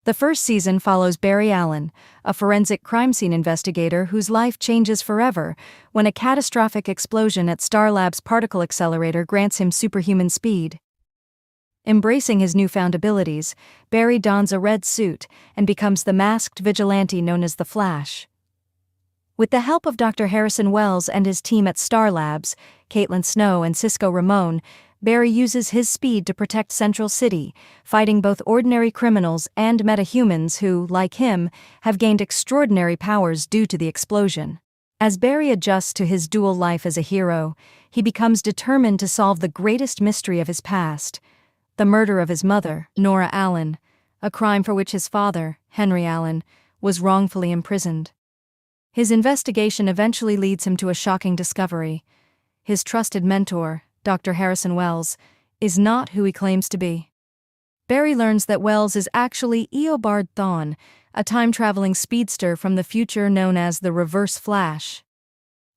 The first season follows Barry Allen, a forensic crime scene investigator whose life changes forever when a catastrophic explosion at Starlab's particle accelerator grants him superhuman speed. Embracing his newfound abilities, Barry dons a red suit and becomes the masked vigilante known as the Flash. With the help of Dr. Harrison Wells and his team at Starlabs, Caitlin Snow and Cisco Ramon, Barry uses his speed to protect Central City, fighting both ordinary criminals and metahumans who, like him, have gained extraordinary powers due to the explosion. As Barry adjusts to his dual life as a hero, he becomes determined to solve the greatest mystery of his past: the murder of his mother, Nora Allen, a crime for which his father, Henry Allen, was wrongfully imprisoned. His investigation eventually leads him to a shocking discovery. His trusted mentor, Dr. Harrison Wells, is not who he claims to be. Barry learns that Wells is actually Eobard Thawne, a time-traveling speedster from the future known as the Reverse Flash.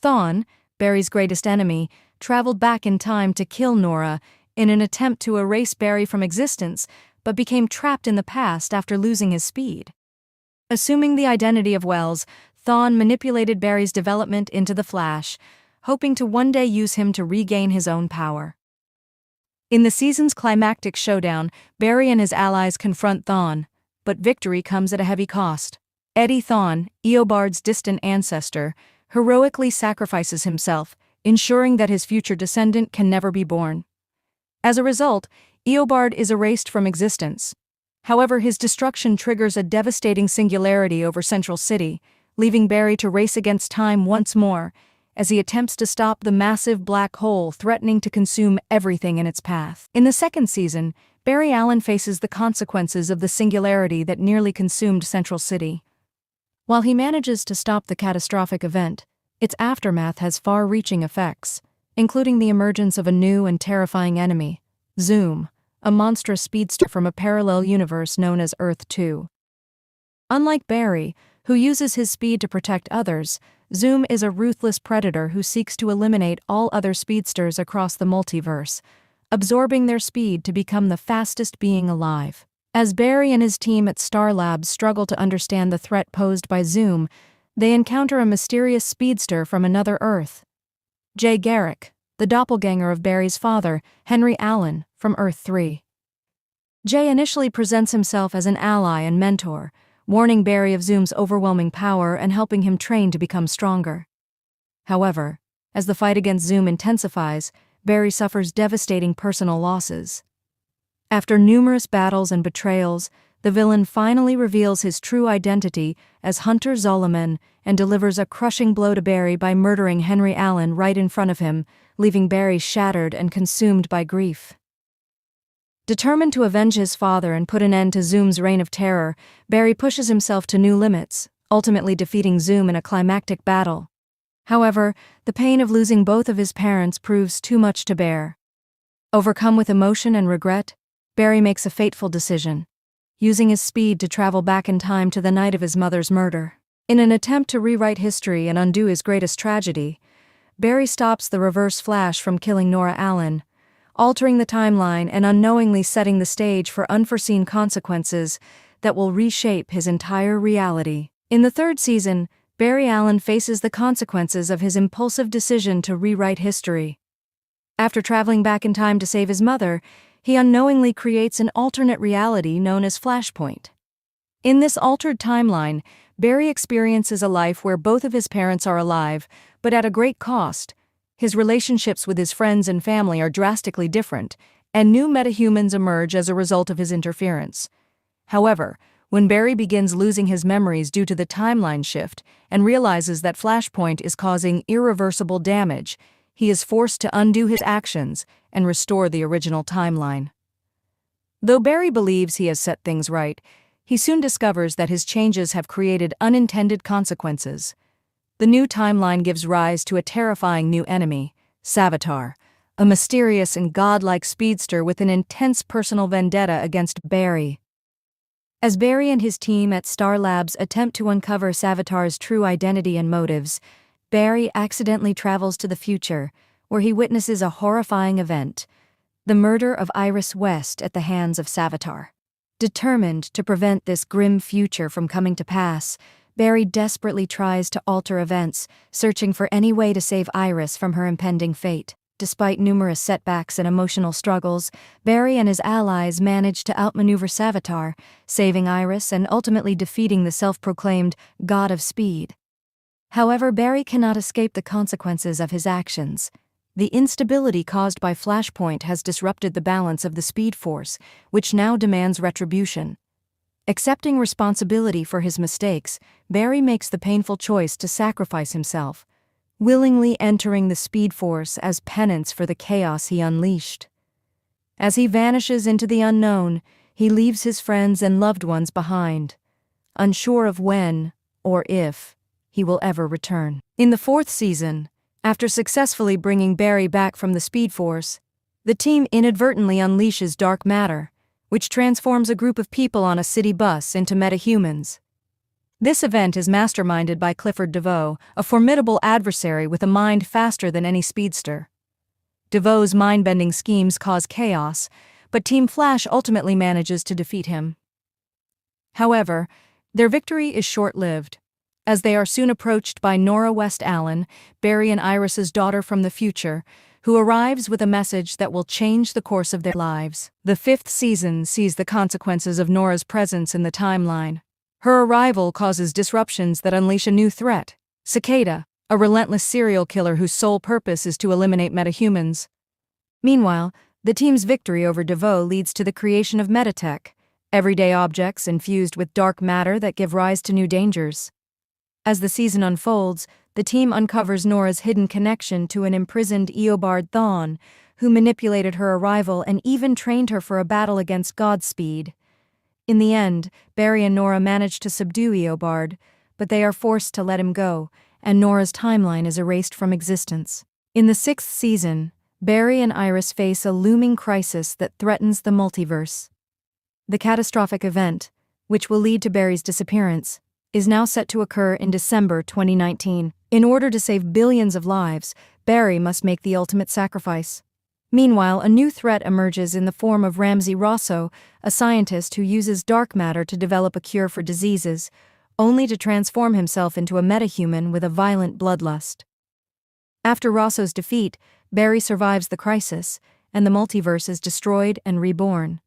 Thawne, Barry's greatest enemy, traveled back in time to kill Nora in an attempt to erase Barry from existence, but became trapped in the past after losing his speed. Assuming the identity of Wells, Thawne manipulated Barry's development into the Flash, hoping to one day use him to regain his own power. In the season's climactic showdown, Barry and his allies confront Thawne, but victory comes at a heavy cost. Eddie Thawne, Eobard's distant ancestor, heroically sacrifices himself, ensuring that his future descendant can never be born. As a result, Eobard is erased from existence. However, his destruction triggers a devastating singularity over Central City, leaving Barry to race against time once more, as he attempts to stop the massive black hole threatening to consume everything in its path. In the second season, Barry Allen faces the consequences of the singularity that nearly consumed Central City. While he manages to stop the catastrophic event, its aftermath has far-reaching effects, including the emergence of a new and terrifying enemy, Zoom, a monstrous speedster from a parallel universe known as Earth 2. Unlike Barry, who uses his speed to protect others, Zoom is a ruthless predator who seeks to eliminate all other speedsters across the multiverse, absorbing their speed to become the fastest being alive. As Barry and his team at Starlabs struggle to understand the threat posed by Zoom, they encounter a mysterious speedster from another Earth. Jay Garrick, the doppelganger of Barry's father, Henry Allen, from Earth 3. Jay initially presents himself as an ally and mentor, warning Barry of Zoom's overwhelming power and helping him train to become stronger. However, as the fight against Zoom intensifies, Barry suffers devastating personal losses. After numerous battles and betrayals, the villain finally reveals his true identity as Hunter Zolomon and delivers a crushing blow to Barry by murdering Henry Allen right in front of him, leaving Barry shattered and consumed by grief. Determined to avenge his father and put an end to Zoom's reign of terror, Barry pushes himself to new limits, ultimately defeating Zoom in a climactic battle. However, the pain of losing both of his parents proves too much to bear. Overcome with emotion and regret, Barry makes a fateful decision, using his speed to travel back in time to the night of his mother's murder. In an attempt to rewrite history and undo his greatest tragedy, Barry stops the Reverse Flash from killing Nora Allen, altering the timeline and unknowingly setting the stage for unforeseen consequences that will reshape his entire reality. In the third season, Barry Allen faces the consequences of his impulsive decision to rewrite history. After traveling back in time to save his mother, he unknowingly creates an alternate reality known as Flashpoint. In this altered timeline, Barry experiences a life where both of his parents are alive, but at a great cost. His relationships with his friends and family are drastically different, and new metahumans emerge as a result of his interference. However, when Barry begins losing his memories due to the timeline shift and realizes that Flashpoint is causing irreversible damage, he is forced to undo his actions and restore the original timeline. Though Barry believes he has set things right, he soon discovers that his changes have created unintended consequences. The new timeline gives rise to a terrifying new enemy, Savitar, a mysterious and godlike speedster with an intense personal vendetta against Barry. As Barry and his team at Starlabs attempt to uncover Savitar's true identity and motives, Barry accidentally travels to the future, where he witnesses a horrifying event: the murder of Iris West at the hands of Savitar. Determined to prevent this grim future from coming to pass, Barry desperately tries to alter events, searching for any way to save Iris from her impending fate. Despite numerous setbacks and emotional struggles, Barry and his allies manage to outmaneuver Savitar, saving Iris and ultimately defeating the self-proclaimed God of Speed. However, Barry cannot escape the consequences of his actions. The instability caused by Flashpoint has disrupted the balance of the Speed Force, which now demands retribution. Accepting responsibility for his mistakes, Barry makes the painful choice to sacrifice himself, willingly entering the Speed Force as penance for the chaos he unleashed. As he vanishes into the unknown, he leaves his friends and loved ones behind, unsure of when, or if, he will ever return. In the 4th season, after successfully bringing Barry back from the Speed Force, the team inadvertently unleashes dark matter, which transforms a group of people on a city bus into metahumans. This event is masterminded by Clifford DeVoe, a formidable adversary with a mind faster than any speedster. DeVoe's mind-bending schemes cause chaos, but Team Flash ultimately manages to defeat him. However, their victory is short-lived, as they are soon approached by Nora West Allen, Barry and Iris's daughter from the future, who arrives with a message that will change the course of their lives. The 5th season sees the consequences of Nora's presence in the timeline. Her arrival causes disruptions that unleash a new threat, Cicada, a relentless serial killer whose sole purpose is to eliminate metahumans. Meanwhile, the team's victory over DeVoe leads to the creation of metatech, everyday objects infused with dark matter that give rise to new dangers. As the season unfolds, the team uncovers Nora's hidden connection to an imprisoned Eobard Thawne, who manipulated her arrival and even trained her for a battle against Godspeed. In the end, Barry and Nora manage to subdue Eobard, but they are forced to let him go, and Nora's timeline is erased from existence. In the 6th season, Barry and Iris face a looming crisis that threatens the multiverse. The catastrophic event, which will lead to Barry's disappearance, is now set to occur in December 2019. In order to save billions of lives, Barry must make the ultimate sacrifice. Meanwhile, a new threat emerges in the form of Ramsey Rosso, a scientist who uses dark matter to develop a cure for diseases, only to transform himself into a metahuman with a violent bloodlust. After Rosso's defeat, Barry survives the crisis, and the multiverse is destroyed and reborn.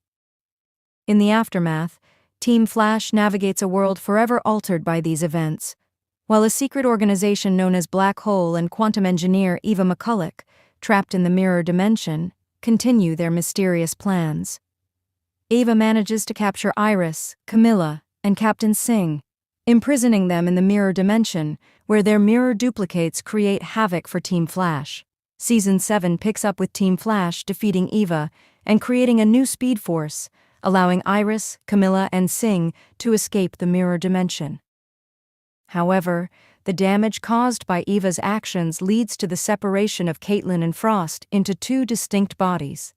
In the aftermath, Team Flash navigates a world forever altered by these events, while a secret organization known as Black Hole and quantum engineer Eva McCulloch, trapped in the mirror dimension, continue their mysterious plans. Eva manages to capture Iris, Camilla, and Captain Singh, imprisoning them in the mirror dimension, where their mirror duplicates create havoc for Team Flash. Season 7 picks up with Team Flash defeating Eva and creating a new Speed Force, allowing Iris, Camilla, and Singh to escape the mirror dimension. However, the damage caused by Eva's actions leads to the separation of Caitlin and Frost into 2 distinct bodies.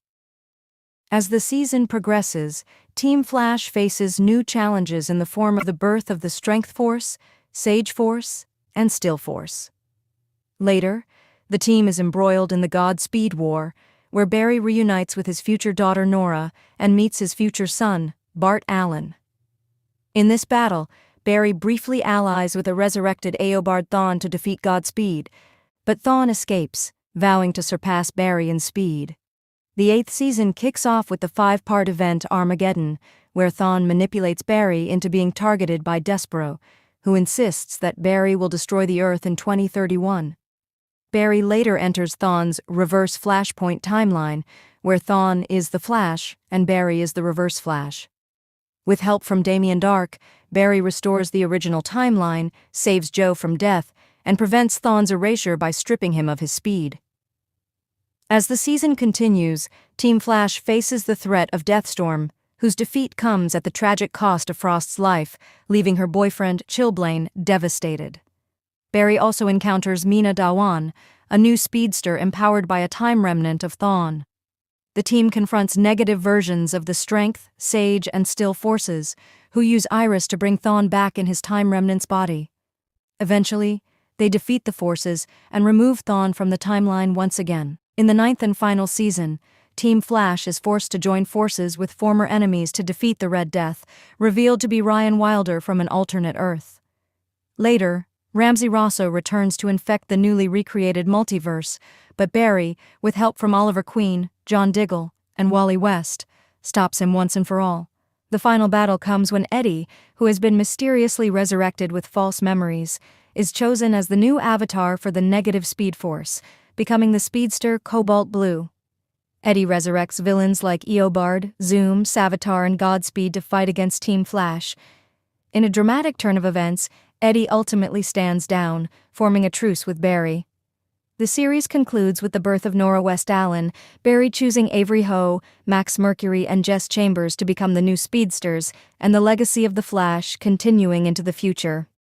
As the season progresses, Team Flash faces new challenges in the form of the birth of the Strength Force, Sage Force, and Still Force. Later, the team is embroiled in the Godspeed War, where Barry reunites with his future daughter Nora and meets his future son, Bart Allen. In this battle, Barry briefly allies with a resurrected Eobard Thawne to defeat Godspeed, but Thawne escapes, vowing to surpass Barry in speed. The 8th season kicks off with the 5-part event Armageddon, where Thawne manipulates Barry into being targeted by Despero, who insists that Barry will destroy the Earth in 2031. Barry later enters Thawne's reverse Flashpoint timeline, where Thawne is the Flash and Barry is the Reverse Flash. With help from Damien Darhk, Barry restores the original timeline, saves Joe from death, and prevents Thawne's erasure by stripping him of his speed. As the season continues, Team Flash faces the threat of Deathstorm, whose defeat comes at the tragic cost of Frost's life, leaving her boyfriend, Chilblain, devastated. Barry also encounters Meena Dhawan, a new speedster empowered by a time remnant of Thawne. The team confronts negative versions of the Strength, Sage, and Still Forces, who use Iris to bring Thawne back in his time remnant's body. Eventually, they defeat the forces and remove Thawne from the timeline once again. In the 9th and final season, Team Flash is forced to join forces with former enemies to defeat the Red Death, revealed to be Ryan Wilder from an alternate Earth. Later, Ramsey Rosso returns to infect the newly recreated multiverse, but Barry, with help from Oliver Queen, John Diggle, and Wally West, stops him once and for all. The final battle comes when Eddie, who has been mysteriously resurrected with false memories, is chosen as the new avatar for the negative Speed Force, becoming the speedster Cobalt Blue. Eddie resurrects villains like Eobard, Zoom, Savitar, and Godspeed to fight against Team Flash. In a dramatic turn of events, Eddie ultimately stands down, forming a truce with Barry. The series concludes with the birth of Nora West Allen, Barry choosing Avery Ho, Max Mercury, and Jess Chambers to become the new speedsters, and the legacy of the Flash continuing into the future.